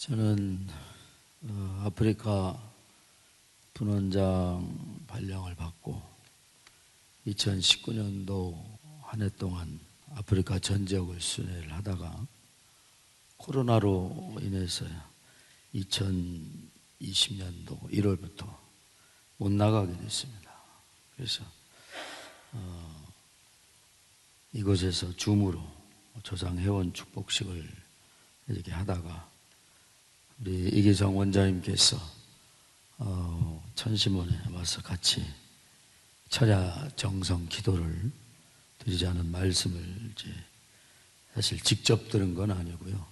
저는 아프리카 분원장 발령을 받고 2019년도 한 해 동안 아프리카 전 지역을 순회를 하다가 코로나로 인해서 2020년도 1월부터 못 나가게 됐습니다. 그래서 이곳에서 줌으로 조상회원 축복식을 이렇게 하다가 우리 이기정 원장님께서 천심원에 와서 같이 철야 정성 기도를 드리자는 말씀을 이제 사실 직접 들은 건 아니고요.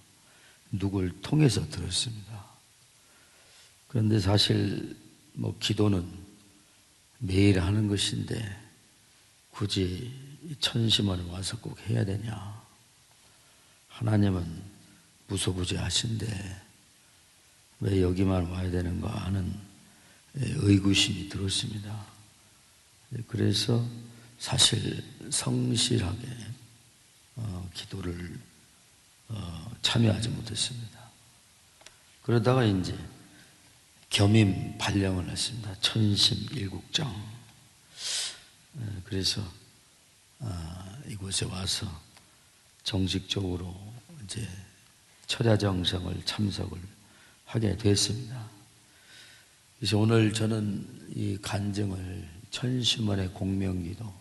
누굴 통해서 들었습니다. 그런데 사실 기도는 매일 하는 것인데 굳이 천심원에 와서 꼭 해야 되냐? 하나님은 무소부재하신데 왜 여기만 와야 되는가 하는 의구심이 들었습니다. 그래서 사실 성실하게 기도를 참여하지 못했습니다. 그러다가 이제 겸임 발령을 했습니다. 천심 일국장. 그래서 이곳에 와서 정식적으로 이제 철야정성을 참석을 하게 됐습니다. 그래서 오늘 저는 이 간증을 천심원의 공명기도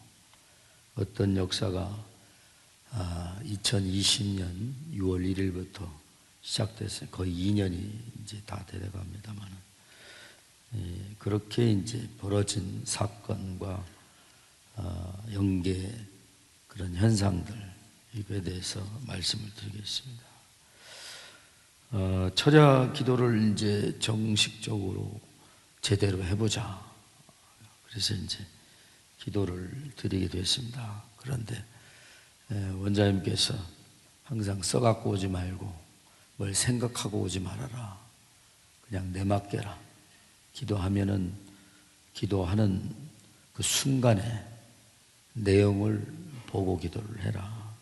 어떤 역사가 2020년 6월 1일부터 시작됐어요. 거의 2년이 이제 다 되어갑니다만 그렇게 이제 벌어진 사건과 연계 그런 현상들 이거에 대해서 말씀을 드리겠습니다. 철야 기도를 이제 정식적으로 제대로 해보자. 그래서 이제 기도를 드리게 됐습니다. 그런데 원장님께서 항상 써갖고 오지 말고 뭘 생각하고 오지 말아라. 그냥 내맡겨라. 기도하면은 기도하는 그 순간에 내용을 보고 기도를 해라.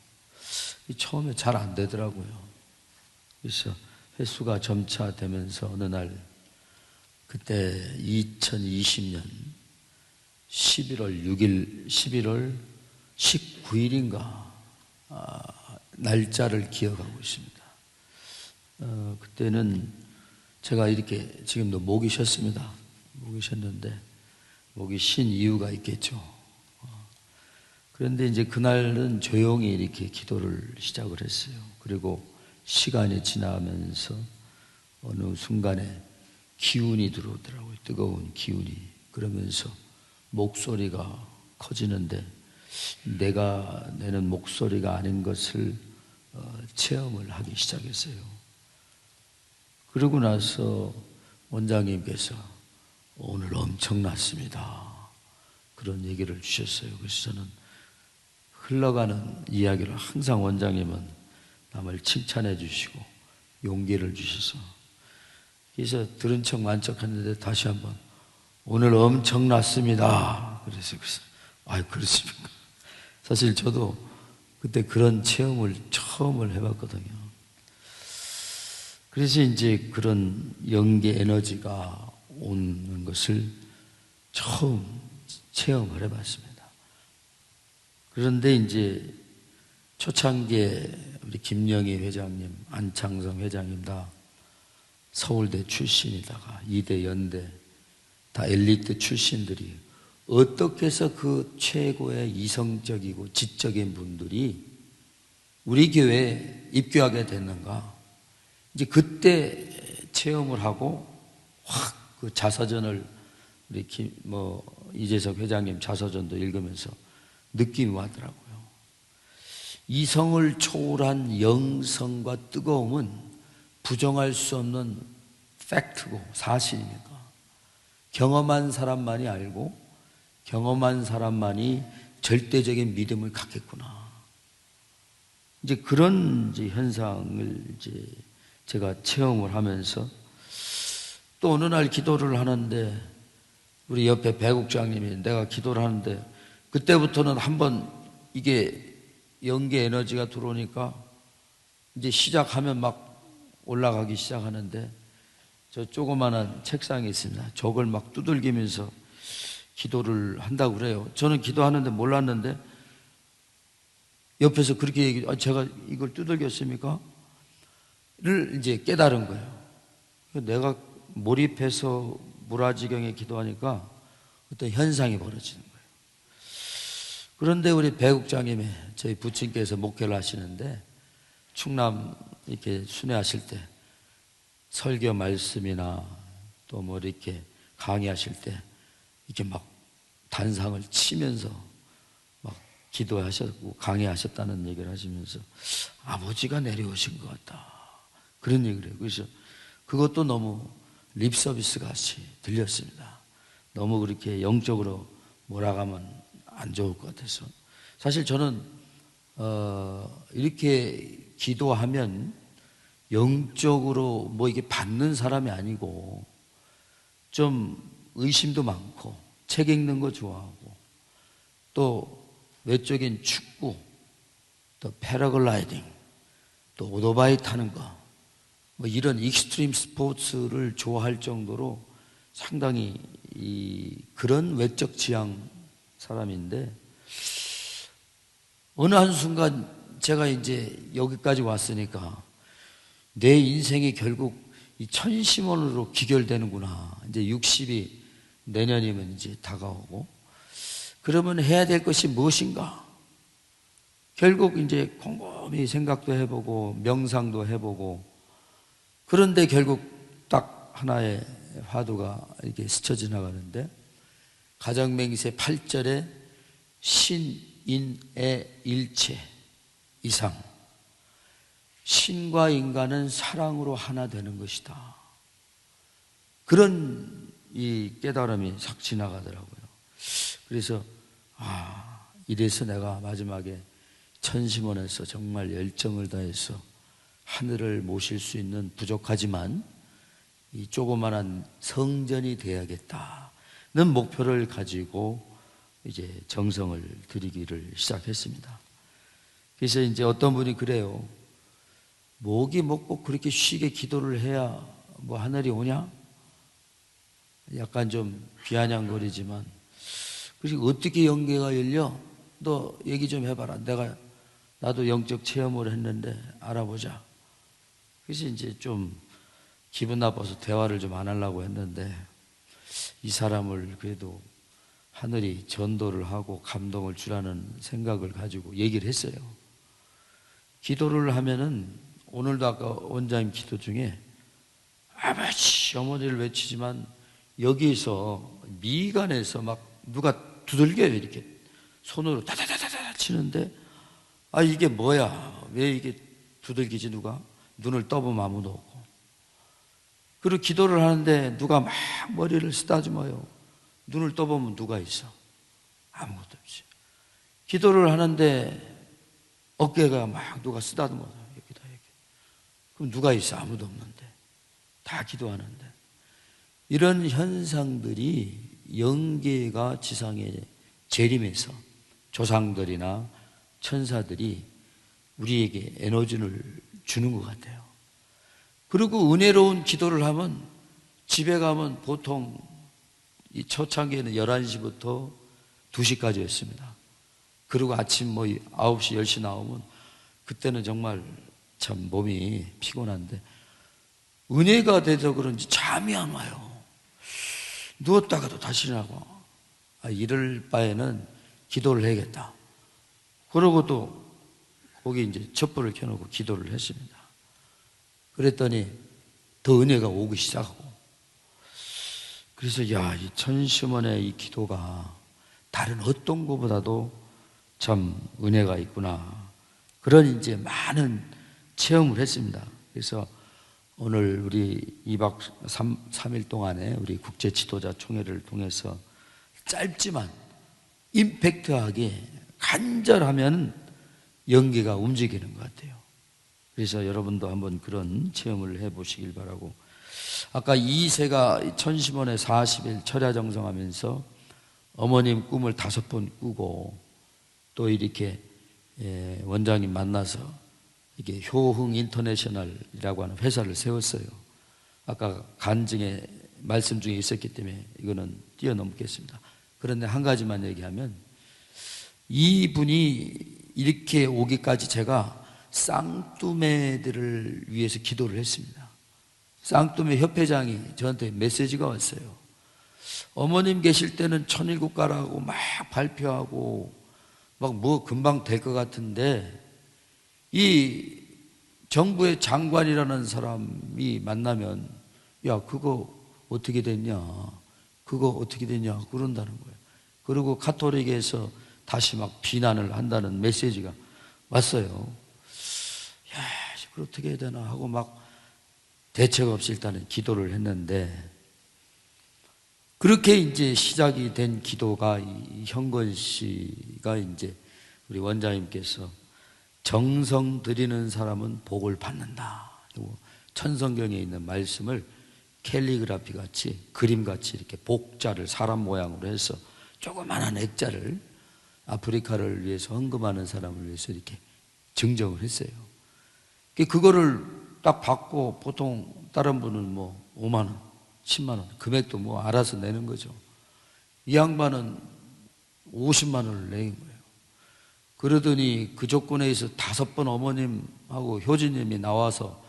처음에 잘 안 되더라고요. 그래서 횟수가 점차 되면서 어느 날 그때 2020년 11월 19일인가 날짜를 기억하고 있습니다. 그때는 제가 이렇게 지금도 목이 쉬었습니다. 목이 쉬었는데 목이 쉰 이유가 있겠죠. 그런데 이제 그날은 조용히 이렇게 기도를 시작을 했어요. 그리고 시간이 지나면서 어느 순간에 기운이 들어오더라고요. 뜨거운 기운이. 그러면서 목소리가 커지는데 내가 내는 목소리가 아닌 것을 체험을 하기 시작했어요. 그러고 나서 원장님께서 오늘 엄청났습니다. 그런 얘기를 주셨어요. 그래서 저는 흘러가는 이야기를 항상 원장님은 남을 칭찬해 주시고 용기를 주셔서 그래서 들은 척 만척했는데 다시 한번 오늘 엄청났습니다. 그래서 그렇습니까? 사실 저도 그때 그런 체험을 처음을 해봤거든요. 그래서 이제 그런 영계 에너지가 오는 것을 처음 체험을 해봤습니다. 그런데 이제 초창기에 우리 김영희 회장님, 안창성 회장님 다 서울대 출신이다가 이대, 연대 다 엘리트 출신들이 어떻게 해서 그 최고의 이성적이고 지적인 분들이 우리 교회에 입교하게 됐는가? 이제 그때 체험을 하고 확 그 자서전을 우리 이재석 회장님 자서전도 읽으면서 느낌이 왔더라고요. 이성을 초월한 영성과 뜨거움은 부정할 수 없는 팩트고 사실이니까 경험한 사람만이 알고 경험한 사람만이 절대적인 믿음을 갖겠구나. 이제 그런 현상을 이제 제가 체험을 하면서 또 어느 날 기도를 하는데 우리 옆에 배국장님이 내가 기도를 하는데 그때부터는 한번 이게 영계 에너지가 들어오니까 이제 시작하면 막 올라가기 시작하는데 저 조그마한 책상이 있습니다. 저걸 막 두들기면서 기도를 한다고 그래요. 저는 기도하는데 몰랐는데 옆에서 그렇게 얘기해. 제가 이걸 두들겼습니까? 를 이제 깨달은 거예요. 내가 몰입해서 무라지경에 기도하니까 어떤 현상이 벌어지는 거예요. 그런데 우리 배국장님이 저희 부친께서 목회를 하시는데 충남 이렇게 순회하실 때 설교 말씀이나 또 뭐 이렇게 강의하실 때 이렇게 막 단상을 치면서 막 기도하셨고 강의하셨다는 얘기를 하시면서 아버지가 내려오신 것 같다. 그런 얘기를 해요. 그래서 그것도 너무 립서비스 같이 들렸습니다. 너무 그렇게 영적으로 몰아가면 안 좋을 것 같아서. 사실 저는 이렇게 기도하면 영적으로 뭐 이게 받는 사람이 아니고 좀 의심도 많고 책 읽는 거 좋아하고 또 외적인 축구 또 패러글라이딩 또 오토바이 타는 거 뭐 이런 익스트림 스포츠를 좋아할 정도로 상당히 그런 외적 지향 사람인데 어느 한순간 제가 이제 여기까지 왔으니까 내 인생이 결국 이 천심원으로 귀결되는구나. 이제 60이 내년이면 이제 다가오고 그러면 해야 될 것이 무엇인가? 결국 이제 곰곰이 생각도 해보고 명상도 해보고 그런데 결국 딱 하나의 화두가 이렇게 스쳐 지나가는데 가정맹세 8절에 신인의 일체 이상 신과 인간은 사랑으로 하나 되는 것이다. 그런 이 깨달음이 싹 지나가더라고요. 그래서 이래서 내가 마지막에 천심원에서 정말 열정을 다해서 하늘을 모실 수 있는 부족하지만 이 조그만한 성전이 되어야겠다는 목표를 가지고 이제 정성을 들이기를 시작했습니다. 그래서 이제 어떤 분이 그래요. 목이 꼭 그렇게 쉬게 기도를 해야 뭐 하늘이 오냐? 약간 좀 비아냥거리지만 그래서 어떻게 영계가 열려? 너 얘기 좀 해봐라. 나도 영적 체험을 했는데 알아보자. 그래서 이제 좀 기분 나빠서 대화를 좀 안 하려고 했는데 이 사람을 그래도 하늘이 전도를 하고 감동을 주라는 생각을 가지고 얘기를 했어요. 기도를 하면은 오늘도 아까 원장님 기도 중에 아버지 어머니를 외치지만 여기에서 미간에서 막 누가 두들겨요. 이렇게 손으로 다다다다다 치는데 이게 뭐야? 왜 이게 두들기지 누가? 눈을 떠보면 아무도 없고 그리고 기도를 하는데 누가 막 머리를 쓰다듬어요. 눈을 떠보면 누가 있어? 아무것도 없지. 기도를 하는데 어깨가 막 누가 쓰다듬어요. 여기다 여기. 그럼 누가 있어? 아무도 없는데 다 기도하는데 이런 현상들이 영계가 지상에 재림해서 조상들이나 천사들이 우리에게 에너지를 주는 것 같아요. 그리고 은혜로운 기도를 하면 집에 가면 보통 이 초창기에는 11시부터 2시까지였습니다. 그리고 아침 9시, 10시 나오면 그때는 정말 참 몸이 피곤한데 은혜가 돼서 그런지 잠이 안 와요. 누웠다가도 다시 일어나고 이럴 바에는 기도를 해야겠다. 그러고 또 거기 이제 촛불을 켜놓고 기도를 했습니다. 그랬더니 더 은혜가 오기 시작하고 그래서 이 천심원의 이 기도가 다른 어떤 것보다도 참 은혜가 있구나. 그런 이제 많은 체험을 했습니다. 그래서 오늘 우리 2박 3일 동안에 우리 국제 지도자 총회를 통해서 짧지만 임팩트하게 간절하면 연기가 움직이는 것 같아요. 그래서 여러분도 한번 그런 체험을 해보시길 바라고 아까 이세가 천심원에 40일 철야정성하면서 어머님 꿈을 5번 꾸고 또 이렇게 원장님 만나서 이게 효흥 인터내셔널이라고 하는 회사를 세웠어요. 아까 간증의 말씀 중에 있었기 때문에 이거는 뛰어넘겠습니다. 그런데 한 가지만 얘기하면, 이분이 이렇게 오기까지 제가 쌍뚜매들을 위해서 기도를 했습니다. 쌍뚜매 협회장이 저한테 메시지가 왔어요. 어머님 계실 때는 천일국가라고 막 발표하고 막 뭐 금방 될 것 같은데, 이 정부의 장관이라는 사람이 만나면 야 그거 어떻게 됐냐, 그거 어떻게 됐냐 그런다는 거예요. 그리고 가톨릭에서 다시 막 비난을 한다는 메시지가 왔어요. 야 이걸 어떻게 해야 되나 하고 막 대책 없이 일단은 기도를 했는데, 그렇게 이제 시작이 된 기도가 이 형건 씨가 이제 우리 원장님께서 정성 들이는 사람은 복을 받는다, 천성경에 있는 말씀을 캘리그라피 같이 그림 같이 이렇게 복자를 사람 모양으로 해서 조그마한 액자를 아프리카를 위해서 헌금하는 사람을 위해서 이렇게 증정을 했어요. 그거를 딱 받고 보통 다른 분은 뭐 5만 원, 10만 원 금액도 뭐 알아서 내는 거죠. 이 양반은 50만 원을 낸 거예요. 그러더니 그 조건에서 5번 어머님하고 효진님이 나와서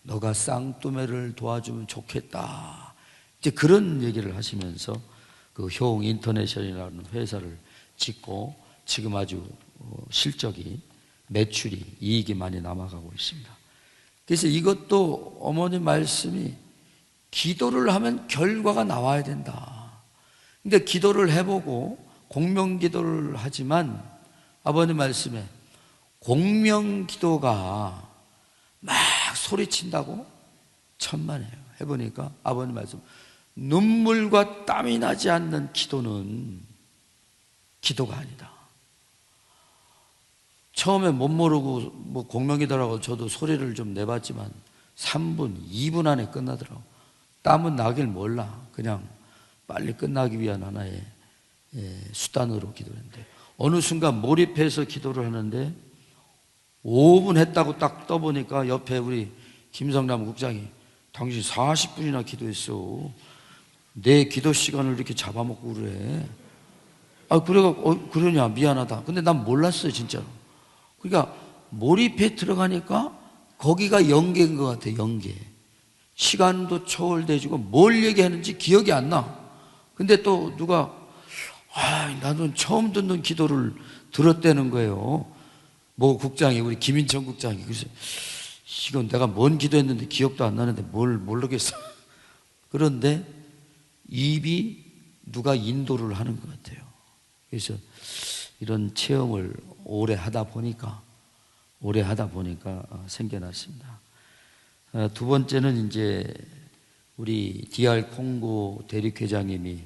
너가 쌍뚜매를 도와주면 좋겠다, 이제 그런 얘기를 하시면서 그 효흥 인터내셔널이라는 회사를 짓고 지금 아주 실적이, 매출이, 이익이 많이 남아가고 있습니다. 그래서 이것도 어머님 말씀이 기도를 하면 결과가 나와야 된다. 근데 기도를 해보고 공명기도를 하지만 아버님 말씀에 공명기도가 막 소리친다고? 천만에요. 해보니까 아버님 말씀, 눈물과 땀이 나지 않는 기도는 기도가 아니다. 처음에 못 모르고 뭐 공명기도라고 저도 소리를 좀 내봤지만 3분, 2분 안에 끝나더라고. 땀은 나길 몰라. 그냥 빨리 끝나기 위한 하나의 수단으로 기도했는데, 어느 순간 몰입해서 기도를 하는데 5분 했다고 딱 떠보니까 옆에 우리 김성남 국장이 당신 40분이나 기도했어. 내 기도 시간을 이렇게 잡아먹고 그래. 그러냐, 미안하다. 근데 난 몰랐어요, 진짜로. 그러니까 몰입해 들어가니까 거기가 연계인 것 같아, 연계. 시간도 초월돼지고 뭘 얘기하는지 기억이 안 나. 근데 또 누가 나는 처음 듣는 기도를 들었다는 거예요. 뭐 국장이, 우리 김인천 국장이. 그래서 이건 내가 뭔 기도했는데 기억도 안 나는데 뭘 모르겠어. 그런데 입이 누가 인도를 하는 것 같아요. 그래서 이런 체험을 오래 하다 보니까 생겨났습니다. 두 번째는 이제 우리 DR 콩고 대륙회장님이,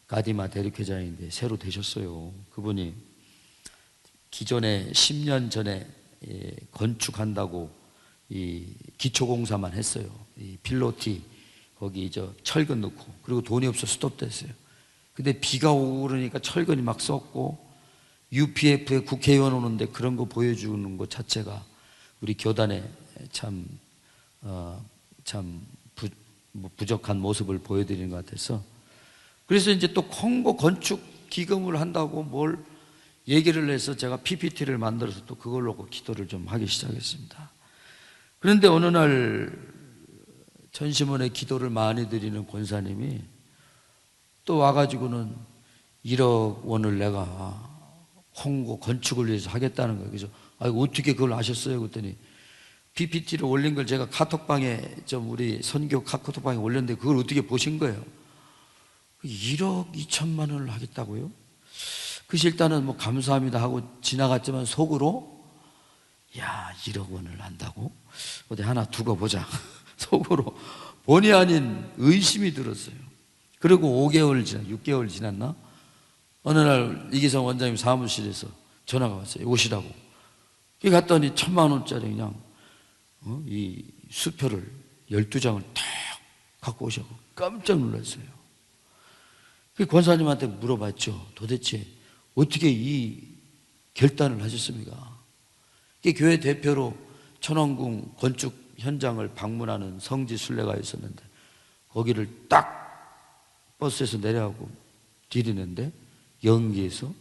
가디마 대륙회장인데 새로 되셨어요. 그분이 기존에 10년 전에 건축한다고 이 기초공사만 했어요. 이 필로티 거기 철근 넣고, 그리고 돈이 없어 스톱됐어요. 근데 비가 오고 그러니까 철근이 막 썩고, UPF에 국회의원 오는데 그런 거 보여주는 것 자체가 우리 교단에 참 부족한 모습을 보여드리는 것 같아서, 그래서 이제 또 콩고 건축 기금을 한다고 뭘 얘기를 해서 제가 PPT를 만들어서 또 그걸로 기도를 좀 하기 시작했습니다. 그런데 어느 날 전시문에 기도를 많이 드리는 권사님이 또 와가지고는 1억 원을 내가 콩고 건축을 위해서 하겠다는 거예요. 그래서 어떻게 그걸 아셨어요? 그랬더니 PPT를 올린 걸 제가 카톡방에 우리 선교 카톡방에 올렸는데 그걸 어떻게 보신 거예요? 1억 2천만 원을 하겠다고요? 그래서 일단은 뭐 감사합니다 하고 지나갔지만 속으로 1억 원을 한다고? 어디 하나 두고 보자. 속으로 본의 아닌 의심이 들었어요. 그리고 6개월 지났나? 어느 날 이기성 원장님 사무실에서 전화가 왔어요. 오시라고. 거기 갔더니 1,000만 원짜리 그냥 이 수표를 12장을 탁 갖고 오셔서 깜짝 놀랐어요. 그 권사님한테 물어봤죠. 도대체 어떻게 이 결단을 하셨습니까? 교회 대표로 천왕궁 건축 현장을 방문하는 성지 순례가 있었는데 거기를 딱 버스에서 내려가고 디디는데 영계에서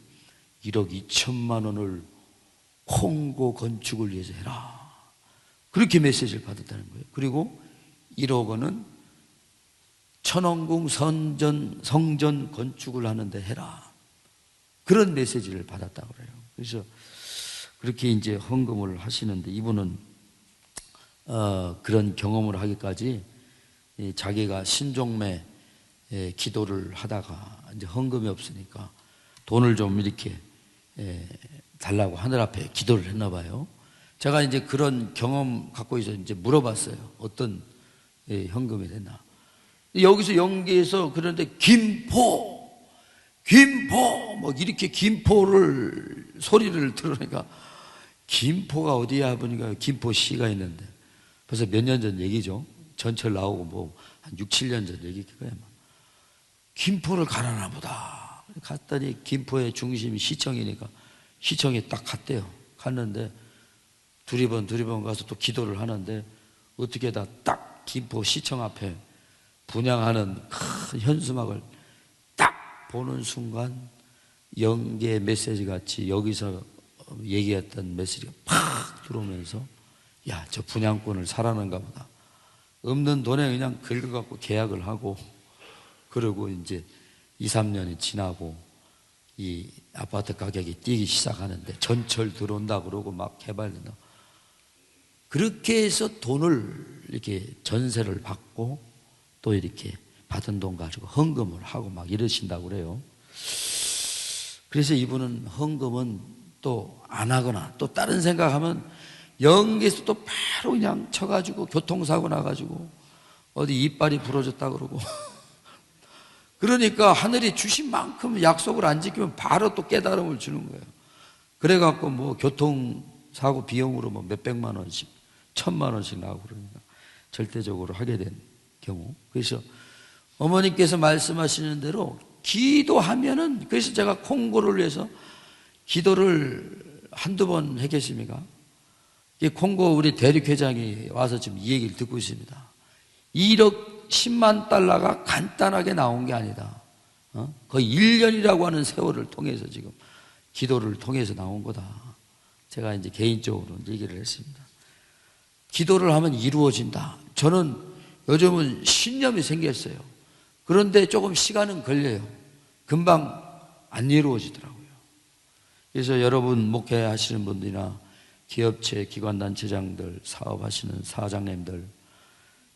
1억 2천만 원을 콩고 건축을 위해서 해라. 그렇게 메시지를 받았다는 거예요. 그리고 1억 원은 천왕궁 성전 건축을 하는데 해라. 그런 메시지를 받았다고 그래요. 그래서 그렇게 이제 헌금을 하시는데 이분은 그런 경험을 하기까지 자기가 신종매 기도를 하다가 이제 헌금이 없으니까 돈을 좀 이렇게 달라고 하늘 앞에 기도를 했나 봐요. 제가 이제 그런 경험 갖고 있어서 이제 물어봤어요. 어떤 헌금이 됐나. 여기서 영계에서 그런데 김포 뭐 이렇게 김포를 소리를 들으니까 김포가 어디야 보니까 김포시가 있는데 벌써 몇 년 전 얘기죠. 전철 나오고 뭐 한 6, 7년 전 얘기일 거예요. 김포를 가라나 보다. 갔더니 김포의 중심이 시청이니까 시청에 딱 갔대요. 갔는데 두리번 가서 또 기도를 하는데 어떻게 다 딱 김포 시청 앞에 분향하는 큰 현수막을 딱 보는 순간 영계 메시지 같이 여기서 얘기했던 메시지가 팍 들어오면서 야, 저 분양권을 사라는가 보다. 없는 돈에 그냥 긁어갖고 계약을 하고 그러고 이제 2, 3년이 지나고 이 아파트 가격이 뛰기 시작하는데 전철 들어온다 그러고 막 개발된다. 그렇게 해서 돈을 이렇게 전세를 받고 또 이렇게 받은 돈 가지고 헌금을 하고 막 이러신다고 그래요. 그래서 이분은 헌금은 또 안 하거나 또 다른 생각하면 영계에서 또 바로 그냥 쳐가지고 교통사고 나가지고 어디 이빨이 부러졌다 그러고 그러니까 하늘이 주신 만큼 약속을 안 지키면 바로 또 깨달음을 주는 거예요. 그래갖고 뭐 교통사고 비용으로 뭐 몇백만 원씩 1,000만 원씩 나오고 그러니까 절대적으로 하게 된 경우. 그래서 어머니께서 말씀하시는 대로 기도하면은, 그래서 제가 콩고를 위해서 기도를 한두 번 했겠습니까? 이 콩고 우리 대륙회장이 와서 지금 이 얘기를 듣고 있습니다. 1억 10만 달러가 간단하게 나온 게 아니다. 거의 1년이라고 하는 세월을 통해서 지금 기도를 통해서 나온 거다. 제가 이제 개인적으로 얘기를 했습니다. 기도를 하면 이루어진다. 저는 요즘은 신념이 생겼어요. 그런데 조금 시간은 걸려요. 금방 안 이루어지더라고요. 그래서 여러분 목회하시는 분들이나 기업체, 기관단체장들, 사업하시는 사장님들,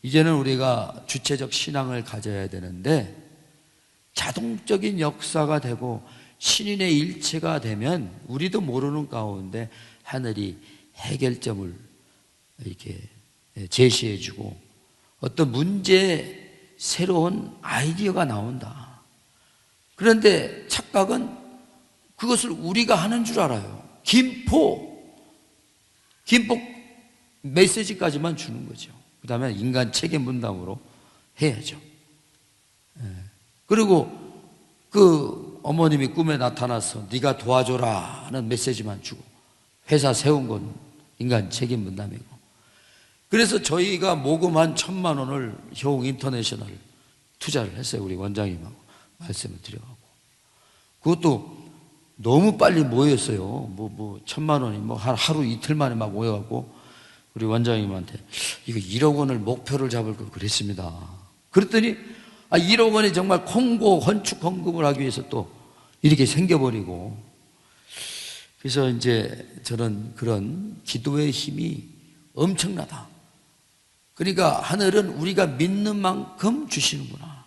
이제는 우리가 주체적 신앙을 가져야 되는데 자동적인 역사가 되고 신인의 일체가 되면 우리도 모르는 가운데 하늘이 해결점을 이렇게 제시해주고 어떤 문제에 새로운 아이디어가 나온다. 그런데 착각은 그것을 우리가 하는 줄 알아요. 김포 메시지까지만 주는 거죠. 그 다음에 인간 책임 분담으로 해야죠. 그리고 그 어머님이 꿈에 나타나서 네가 도와줘라 하는 메시지만 주고 회사 세운 건 인간 책임 분담이고, 그래서 저희가 모금한 1,000만 원을 효웅 인터내셔널 투자를 했어요. 우리 원장님하고 말씀을 드려가고. 그것도 너무 빨리 모였어요. 1,000만 원이 하루 이틀 만에 막 모여갖고 우리 원장님한테 이거 1억 원을 목표를 잡을 걸 그랬습니다. 그랬더니 1억 원이 정말 콩고 건축 헌금을 하기 위해서 또 이렇게 생겨버리고, 그래서 이제 저는 그런 기도의 힘이 엄청나다. 그러니까 하늘은 우리가 믿는 만큼 주시는구나.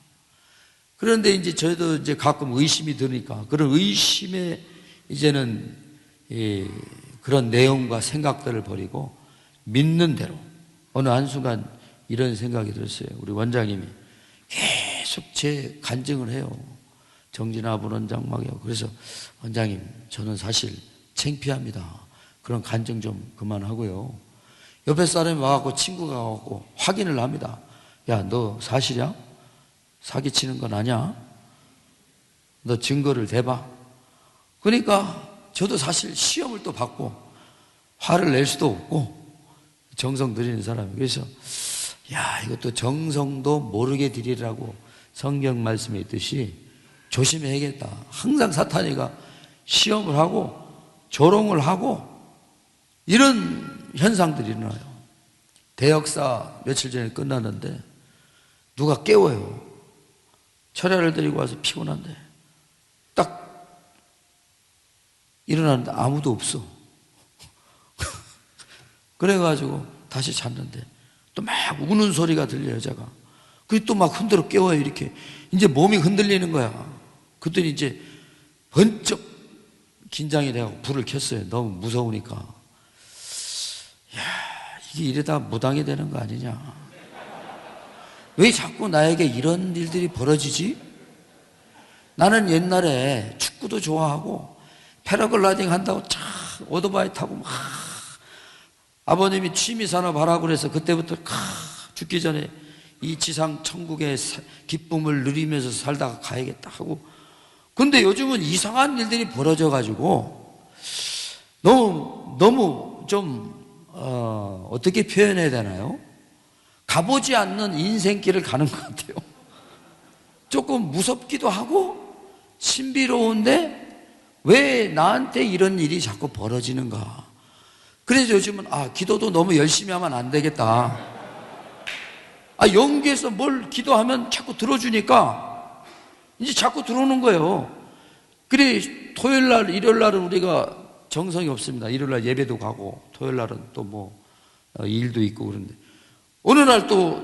그런데 이제 저희도 이제 가끔 의심이 드니까 그런 의심에 이제는 그런 내용과 생각들을 버리고 믿는 대로, 어느 한순간 이런 생각이 들었어요. 우리 원장님이 계속 제 간증을 해요. 정진아 부원장 막이요. 그래서 원장님, 저는 사실 창피합니다. 그런 간증 좀 그만하고요. 옆에 사람이 와갖고 친구가 와갖고 확인을 합니다. 야, 너 사실이야? 사기치는 건 아니야? 너 증거를 대봐. 그러니까 저도 사실 시험을 또 받고 화를 낼 수도 없고 정성 드리는 사람이. 그래서 야, 이것도 정성도 모르게 드리라고 성경 말씀에 있듯이 조심해야겠다. 항상 사탄이가 시험을 하고 조롱을 하고 이런 현상들이 일어나요. 대역사 며칠 전에 끝났는데 누가 깨워요. 철야를 드리고 와서 피곤한데 딱 일어났는데 아무도 없어. 그래가지고 다시 잤는데 또 막 우는 소리가 들려요, 여자가. 그게 또 막 흔들어 깨워요, 이렇게. 이제 몸이 흔들리는 거야. 그랬더니 이제 번쩍 긴장이 돼가지고 불을 켰어요. 너무 무서우니까. 야, 이게 이러다 무당이 되는 거 아니냐. 왜 자꾸 나에게 이런 일들이 벌어지지? 나는 옛날에 축구도 좋아하고 패러글라이딩 한다고 참 오토바이 타고 막 아버님이 취미산업 하라고 그래서 그때부터 죽기 전에 이 지상 천국의 기쁨을 누리면서 살다가 가야겠다 하고. 근데 요즘은 이상한 일들이 벌어져 가지고 너무 좀 어떻게 표현해야 되나요? 가보지 않는 인생길을 가는 것 같아요. 조금 무섭기도 하고 신비로운데 왜 나한테 이런 일이 자꾸 벌어지는가. 그래서 요즘은 기도도 너무 열심히 하면 안 되겠다. 영계에서 뭘 기도하면 자꾸 들어주니까 이제 자꾸 들어오는 거예요. 그래 토요일날 일요일날은 우리가 정성이 없습니다. 일요일날 예배도 가고 토요일날은 또 뭐 일도 있고. 그런데 어느 날 또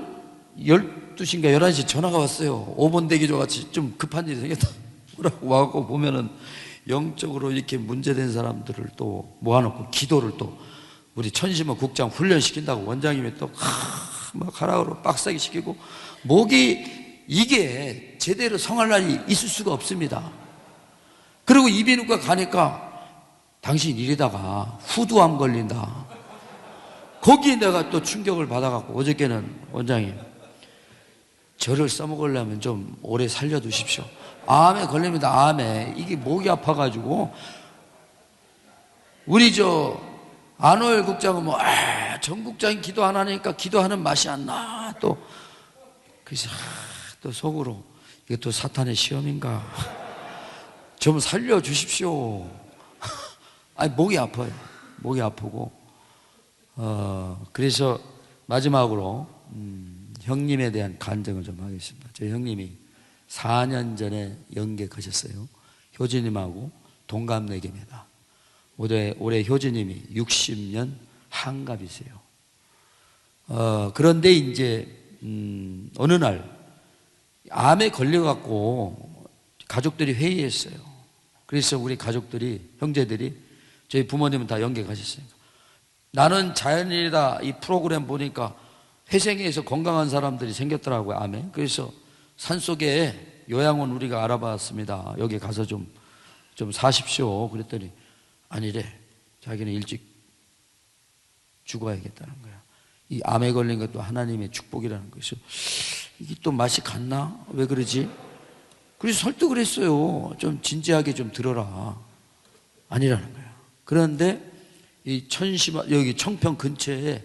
12시인가 11시 전화가 왔어요. 5번 대기조 같이 좀 급한 일이 생겼다 뭐라고 와갖고 보면은 영적으로 이렇게 문제된 사람들을 또 모아놓고 기도를 또 우리 천심어 국장 훈련시킨다고 원장님이 또 막 하라고 빡세게 시키고. 목이 이게 제대로 성할 날이 있을 수가 없습니다. 그리고 이비인후과 가니까 당신 이러다가 후두암 걸린다. 거기에 내가 또 충격을 받아갖고 어저께는 원장님 저를 써먹으려면 좀 오래 살려두십시오. 암에 걸립니다. 암에. 이게 목이 아파가지고 우리 안호열 국장은 전 국장이 기도 안 하니까 기도하는 맛이 안 나. 또 그래서 또 속으로 이게 또 사탄의 시험인가. 좀 살려주십시오. 목이 아파요. 목이 아프고. 그래서 마지막으로 형님에 대한 간증을 좀 하겠습니다. 저희 형님이 4년 전에 영계 가셨어요. 효진님하고 동갑내기입니다. 올해 효진님이 60년 한갑이세요. 그런데 이제 어느 날 암에 걸려갖고 가족들이 회의했어요. 그래서 우리 가족들이, 형제들이, 저희 부모님은 다 영계 가셨으니까 나는 자연이다 이 프로그램 보니까 회생에서 건강한 사람들이 생겼더라고요, 암에. 그래서 산속에 요양원 우리가 알아봤습니다. 여기 가서 좀 사십시오. 그랬더니 아니래. 자기는 일찍 죽어야겠다는 거야. 이 암에 걸린 것도 하나님의 축복이라는 것이죠. 이게 또 맛이 갔나? 왜 그러지? 그래서 설득을 했어요. 좀 진지하게 좀 들어라. 아니라는 거야. 그런데 이 여기 청평 근처에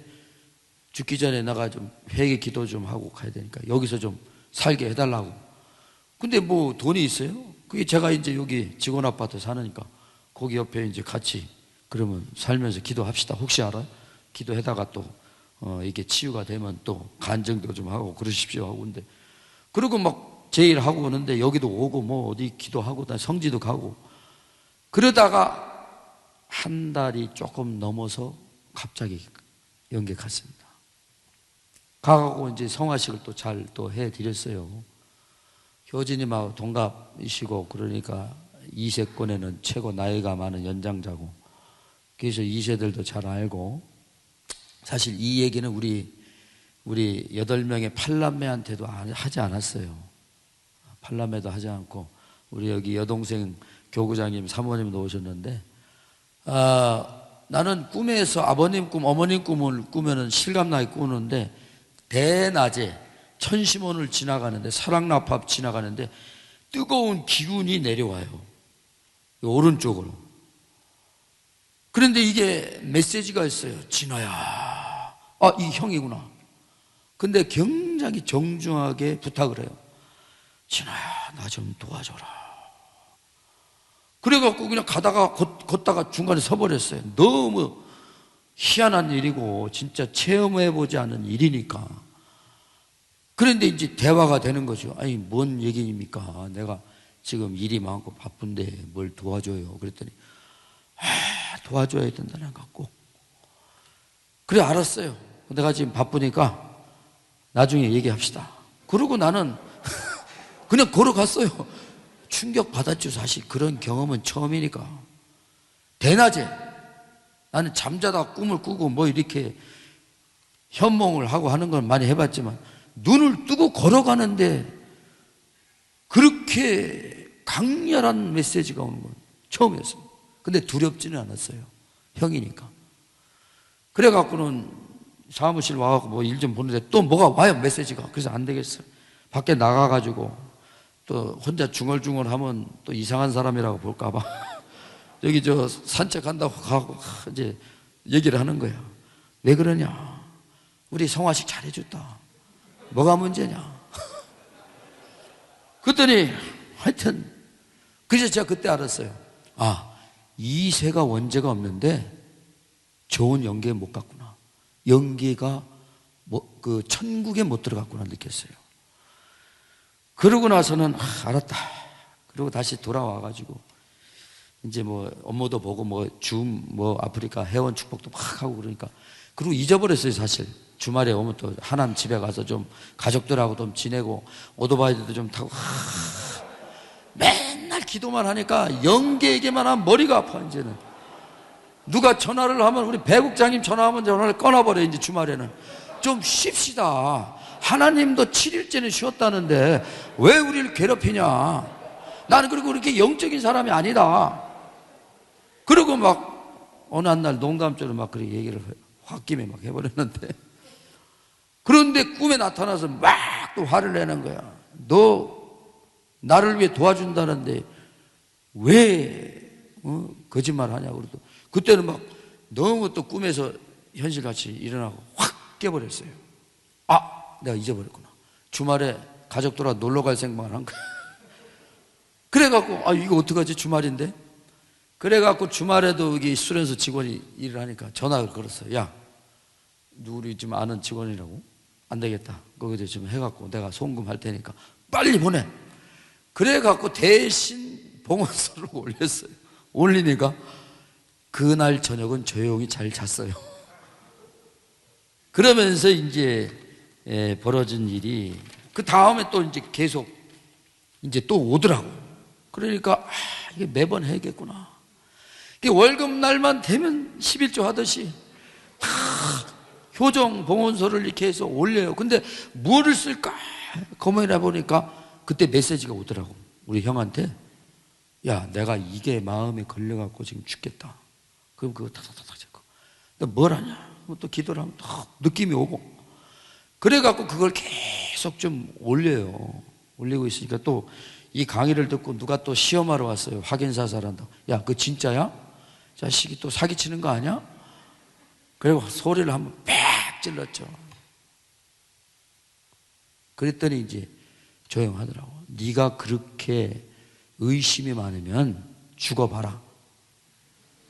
죽기 전에 나가 좀 회개 기도 좀 하고 가야 되니까 여기서 좀 살게 해달라고. 근데 뭐 돈이 있어요? 그게 제가 이제 여기 직원 아파트 사니까 거기 옆에 이제 같이 그러면 살면서 기도합시다. 혹시 알아요? 기도해다가 또 이게 치유가 되면 또 간증도 좀 하고 그러십시오 하고. 근데 그리고 막 제일 하고 오는데 여기도 오고 뭐 어디 기도하고 성지도 가고 그러다가 한 달이 조금 넘어서 갑자기 영계 갔습니다. 가고 이제 성화식을 또 잘 또 해드렸어요. 효진님하고 동갑이시고 그러니까 2세권에는 최고 나이가 많은 연장자고, 그래서 2세들도 잘 알고. 사실 이 얘기는 우리 8명의 팔남매한테도 하지 않았어요. 팔남매도 하지 않고 우리 여기 여동생 교구장님 사모님도 오셨는데 나는 꿈에서 아버님 꿈 어머님 꿈을 꾸면은 실감나게 꾸는데 대낮에 천심원을 지나가는데 사랑나팝 지나가는데 뜨거운 기운이 내려와요. 오른쪽으로. 그런데 이게 메시지가 있어요. 진아야, 아, 이 형이구나. 근데 굉장히 정중하게 부탁을 해요. 진아야, 나 좀 도와줘라. 그래갖고 그냥 가다가 걷다가 중간에 서버렸어요. 너무 희한한 일이고 진짜 체험해보지 않은 일이니까. 그런데 이제 대화가 되는 거죠. 아니, 뭔 얘기입니까? 내가 지금 일이 많고 바쁜데 뭘 도와줘요. 그랬더니 도와줘야 된다는 거 꼭. 그래, 알았어요. 내가 지금 바쁘니까 나중에 얘기합시다. 그러고 나는 그냥 걸어갔어요. 충격 받았죠. 사실 그런 경험은 처음이니까. 대낮에 나는 잠자다 꿈을 꾸고 뭐 이렇게 현몽을 하고 하는 걸 많이 해봤지만 눈을 뜨고 걸어가는데 그렇게 강렬한 메시지가 오는 건 처음이었습니다. 근데 두렵지는 않았어요. 형이니까. 그래갖고는 사무실 와갖고 뭐 일 좀 보는데 또 뭐가 와요, 메시지가. 그래서 안 되겠어요. 밖에 나가가지고 또 혼자 중얼중얼하면 또 이상한 사람이라고 볼까봐 여기 저 산책한다고 가고 이제 얘기를 하는 거야. 왜 그러냐? 우리 성화식 잘해줬다. 뭐가 문제냐? 그랬더니 하여튼 그래서 제가 그때 알았어요. 아, 이 새가 원죄가 없는데 좋은 연계에 못 갔구나. 연계가 그 천국에 못 들어갔구나 느꼈어요. 그러고 나서는 알았다. 그리고 다시 돌아와가지고 이제 뭐 업무도 보고 뭐 줌 뭐 아프리카 회원 축복도 막 하고 그러니까 그리고 잊어버렸어요. 사실 주말에 오면 또 하남 집에 가서 좀 가족들하고 좀 지내고 오토바이도 좀 타고 맨날 기도만 하니까 영계에게만 하면 머리가 아파. 이제는 누가 전화를 하면 우리 배국장님 전화하면 전화를 끊어버려. 이제 주말에는 좀 쉽시다. 하나님도 7일째는 쉬었다는데 왜 우리를 괴롭히냐. 나는 그리고 그렇게 영적인 사람이 아니다. 그리고 막 어느 한 날 농담처럼 막 그렇게 얘기를 홧김에 막 해버렸는데 그런데 꿈에 나타나서 막 또 화를 내는 거야. 너 나를 위해 도와준다는데 왜 거짓말 하냐고. 그때는 막 너무 또 꿈에서 현실같이 일어나고 확 깨버렸어요. 아, 내가 잊어버렸구나. 주말에 가족들하고 놀러 갈 생각을 한 거야. 그래갖고 아, 이거 어떡하지, 주말인데. 그래갖고 주말에도 여기 수련소 직원이 일을 하니까 전화를 걸었어요. 야, 우리 지금 아는 직원이라고. 안 되겠다. 거기서 좀 해갖고 내가 송금 할 테니까 빨리 보내. 그래갖고 대신 봉헌소를 올렸어요. 올리니까 그날 저녁은 조용히 잘 잤어요. 그러면서 이제 벌어진 일이 그 다음에 또 이제 계속 이제 또 오더라고. 그러니까 이게 매번 해야겠구나. 월급날만 되면 11조 하듯이 다 효정 봉헌소를 이렇게 해서 올려요. 근데 뭐를 쓸까 고민해 보니까 그때 메시지가 오더라고. 우리 형한테 야, 내가 이게 마음에 걸려갖고 지금 죽겠다. 그럼 그거 탁탁탁탁 잡고 뭘 하냐? 또 기도를 하면 또 느낌이 오고 그래갖고 그걸 계속 좀 올려요. 올리고 있으니까 또 이 강의를 듣고 누가 또 시험하러 왔어요. 확인사살 한다고. 야, 그거 진짜야? 자식이 또 사기치는 거 아니야? 그리고 소리를 한번 빽 찔렀죠. 그랬더니 이제 조용하더라고. 네가 그렇게 의심이 많으면 죽어봐라.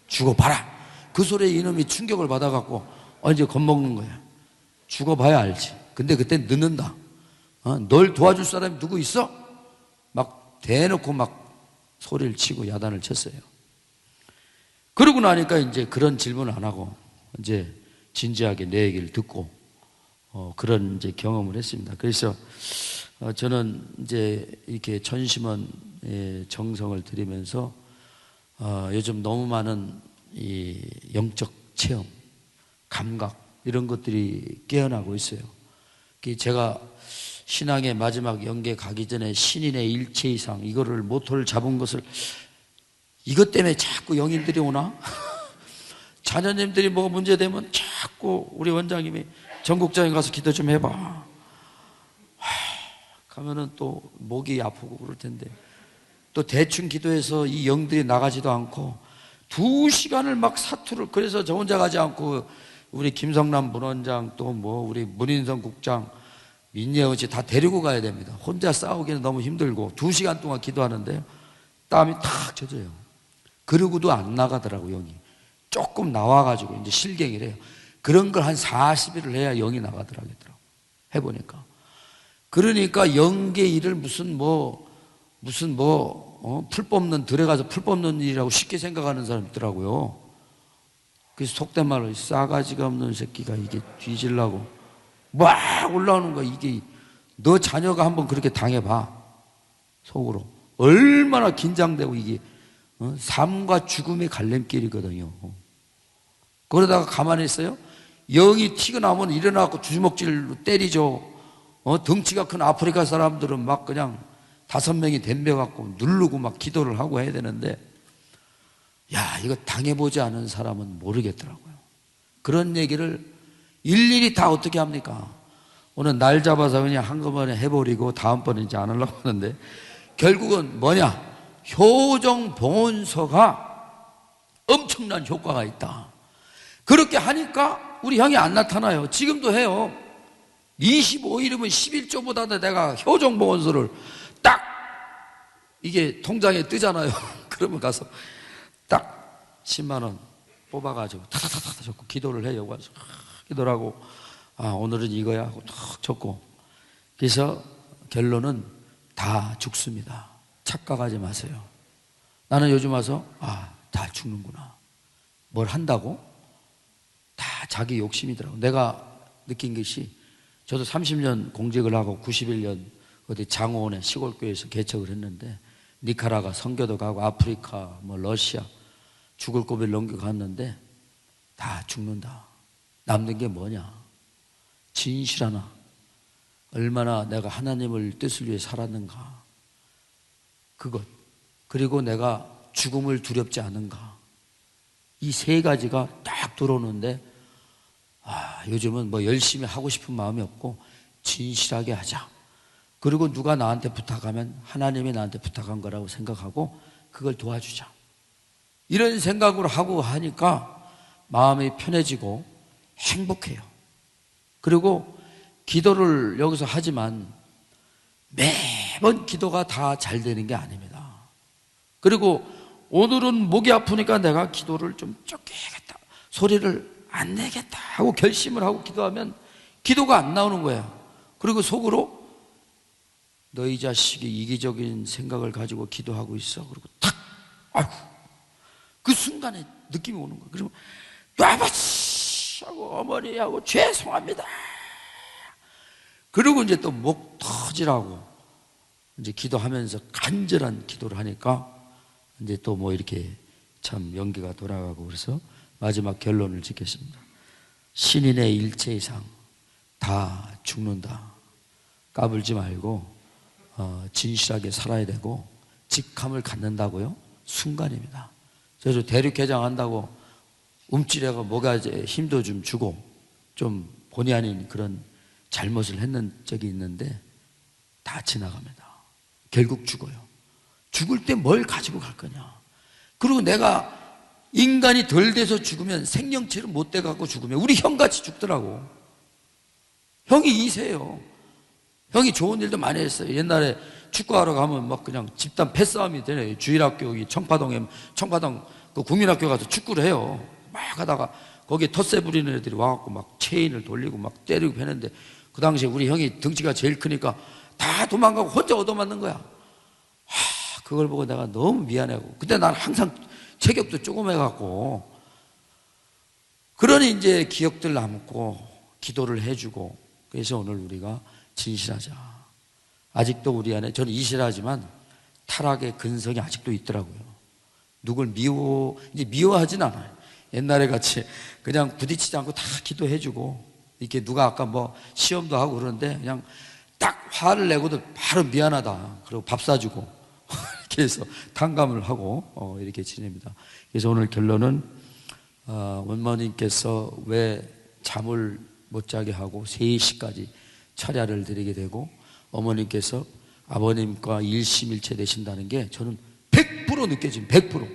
죽어봐라. 그 소리에 이놈이 충격을 받아갖고 이제 겁먹는 거야. 죽어봐야 알지. 근데 그땐 늦는다. 널 도와줄 사람이 누구 있어? 막 대놓고 막 소리를 치고 야단을 쳤어요. 그러고 나니까 이제 그런 질문을 안 하고 이제 진지하게 내 얘기를 듣고 그런 이제 경험을 했습니다. 그래서 저는 이제 이렇게 전심원의 정성을 들이면서 요즘 너무 많은 이 영적 체험, 감각 이런 것들이 깨어나고 있어요. 제가 신앙의 마지막 연계 가기 전에 신인의 일체 이상 이거를 모토를 잡은 것을 이것 때문에 자꾸 영인들이 오나? 자녀님들이 뭐가 문제되면 자꾸 우리 원장님이 전국장에 가서 기도 좀 해봐. 가면은 또 목이 아프고 그럴 텐데 또 대충 기도해서 이 영들이 나가지도 않고 2시간을 막 사투를 그래서 저 혼자 가지 않고 우리 김성남 문원장 또 뭐 우리 문인성 국장 민예은 씨 다 데리고 가야 됩니다. 혼자 싸우기는 너무 힘들고 2시간 동안 기도하는데요, 땀이 탁 젖어요. 그러고도 안 나가더라고. 영이 조금 나와가지고 이제 실갱이래요. 그런 걸 한 40일을 해야 영이 나가더라고요. 해보니까. 그러니까 영계 일을 무슨 풀 뽑는, 들에 가서 풀 뽑는 일이라고 쉽게 생각하는 사람 있더라고요. 그래서 속된 말로 싸가지가 없는 새끼가 이게 뒤질라고 막 올라오는 거야. 이게 너 자녀가 한번 그렇게 당해봐. 속으로 얼마나 긴장되고, 이게 삶과 죽음의 갈림길이거든요. 그러다가 가만히 있어요. 영이 티가 나면 일어나고 주먹질로 때리죠. 덩치가 큰 아프리카 사람들은 막 그냥 5명이 덤벼갖고 누르고 막 기도를 하고 해야 되는데, 야, 이거 당해보지 않은 사람은 모르겠더라고요. 그런 얘기를 일일이 다 어떻게 합니까? 오늘 날 잡아서 그냥 한꺼번에 해버리고 다음번에 이제 안 하려고 하는데, 결국은 뭐냐? 효정봉헌서가 엄청난 효과가 있다. 그렇게 하니까 우리 형이 안 나타나요. 지금도 해요. 25일이면 11조보다도 내가 효정봉헌서를 딱 이게 통장에 뜨잖아요. 그러면 가서 딱 10만 원 뽑아가지고 타타타타 적고 기도를 해요. 가서 기도를 하고, 아, 오늘은 이거야 하고 탁 적고. 그래서 결론은 다 죽습니다. 착각하지 마세요. 나는 요즘 와서 다 죽는구나. 뭘 한다고? 다 자기 욕심이더라고. 내가 느낀 것이, 저도 30년 공직을 하고 91년 어디 장호원의 시골교회에서 개척을 했는데, 니카라가 선교도 가고 아프리카 뭐 러시아 죽을 고비를 넘겨갔는데 다 죽는다. 남는 게 뭐냐? 진실 하나. 얼마나 내가 하나님을 뜻을 위해 살았는가, 그것. 그리고 내가 죽음을 두렵지 않은가. 이 3가지가 딱 들어오는데, 요즘은 뭐 열심히 하고 싶은 마음이 없고 진실하게 하자. 그리고 누가 나한테 부탁하면 하나님이 나한테 부탁한 거라고 생각하고 그걸 도와주자. 이런 생각으로 하고 하니까 마음이 편해지고 행복해요. 그리고 기도를 여기서 하지만 매번 기도가 다 잘 되는 게 아닙니다. 그리고 오늘은 목이 아프니까 내가 기도를 좀 적게 해야겠다, 소리를 안 내겠다 하고 결심을 하고 기도하면 기도가 안 나오는 거예요. 그리고 속으로 너희 자식이 이기적인 생각을 가지고 기도하고 있어. 그리고 탁, 아이고, 그 순간에 느낌이 오는 거예요. 그러면 아버지 하고 어머니하고 죄송합니다. 그리고 이제 또 목 터지라고 이제 기도하면서 간절한 기도를 하니까 이제 또 뭐 이렇게 참 연기가 돌아가고, 그래서 마지막 결론을 짓겠습니다. 신인의 일체 이상 다 죽는다. 까불지 말고 진실하게 살아야 되고, 직함을 갖는다고요? 순간입니다. 그래서 대륙개장 한다고 움찔해가 뭐가 이제 힘도 좀 주고 좀 본의 아닌 그런 잘못을 했는 적이 있는데 다 지나갑니다. 결국 죽어요. 죽을 때 뭘 가지고 갈 거냐. 그리고 내가 인간이 덜 돼서 죽으면 생명체를 못 돼갖고 죽으면 우리 형같이 죽더라고. 형이 2세예요. 형이 좋은 일도 많이 했어요. 옛날에 축구하러 가면 막 그냥 집단 패싸움이 되네. 주일학교 여기 청파동 그 국민학교 가서 축구를 해요. 막 하다가 거기에 텃세 부리는 애들이 와갖고 막 체인을 돌리고 막 때리고 했는데, 그 당시에 우리 형이 덩치가 제일 크니까 다 도망가고 혼자 얻어맞는 거야. 그걸 보고 내가 너무 미안해하고, 근데 난 항상 체격도 조그매갖고, 그러니 이제 기억들 남고 기도를 해주고. 그래서 오늘 우리가 진실하자. 아직도 우리 안에, 저는 이실하지만 타락의 근성이 아직도 있더라고요. 누굴 이제 미워하진 않아요. 옛날에 같이 그냥 부딪히지 않고 다 기도해주고, 이렇게 누가 아까 뭐 시험도 하고 그러는데 그냥 딱 화를 내고도 바로 미안하다 그리고 밥 사주고 이렇게 해서 탕감을 하고 이렇게 지냅니다. 그래서 오늘 결론은 원모님께서 왜 잠을 못 자게 하고 3시까지 철야를 드리게 되고, 어머님께서 아버님과 일심일체 되신다는 게 저는 100% 느껴집니다. 100%.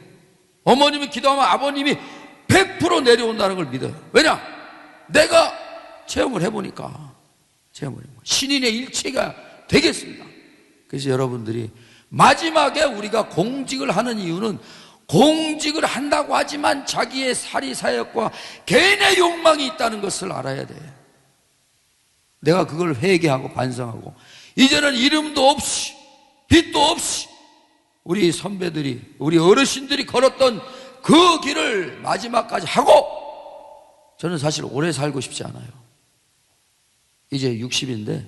어머님이 기도하면 아버님이 100% 내려온다는 걸 믿어요. 왜냐? 내가 체험을 해보니까 신인의 일체가 되겠습니다. 그래서 여러분들이 마지막에 우리가 공직을 하는 이유는 공직을 한다고 하지만 자기의 사리사욕과 개인의 욕망이 있다는 것을 알아야 돼. 내가 그걸 회개하고 반성하고 이제는 이름도 없이 빛도 없이 우리 선배들이, 우리 어르신들이 걸었던 그 길을 마지막까지 하고, 저는 사실 오래 살고 싶지 않아요. 이제 60인데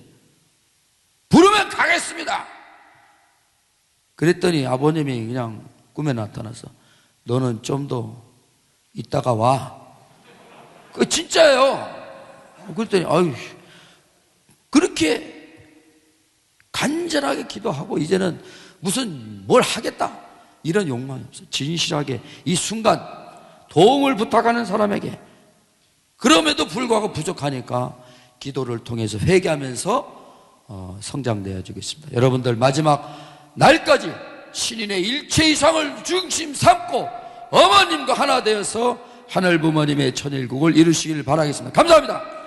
부르면 가겠습니다. 그랬더니 아버님이 그냥 꿈에 나타나서 너는 좀 더 있다가 와. 그 진짜예요. 그랬더니 아유, 그렇게 간절하게 기도하고 이제는 무슨 뭘 하겠다 이런 욕망이 없어요. 진실하게 이 순간 도움을 부탁하는 사람에게, 그럼에도 불구하고 부족하니까 기도를 통해서 회개하면서 성장되어 주겠습니다. 여러분들 마지막 날까지 신인의 일체 이상을 중심 삼고 어머님과 하나 되어서 하늘 부모님의 천일국을 이루시길 바라겠습니다. 감사합니다.